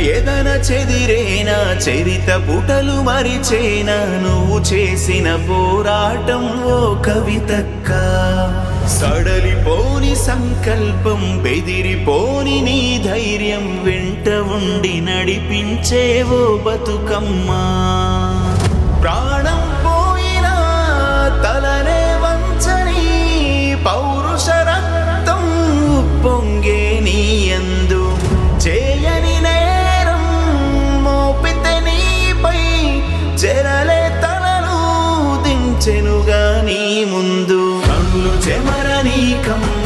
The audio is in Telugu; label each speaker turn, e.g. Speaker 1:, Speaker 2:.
Speaker 1: ఎదన చెదిరేనా చరిత పుటలు మరిచేనా నువ్వు చేసిన పోరాటం ఓ కవితక్క సడలిపోని సంకల్పం బెదిరిపోని నీ ధైర్యం వెంట ఉండి నడిపించేవో బతుకమ్మా ప్రాణం పోయినా తలనే వంచని పౌరుష రక్తం పొంగే నీ యందు చేయని నేరం మోపితే నీపై చెరలే తలను దించెనుగా నీ ముందు కళ్ళు చెమరనీకమ్మ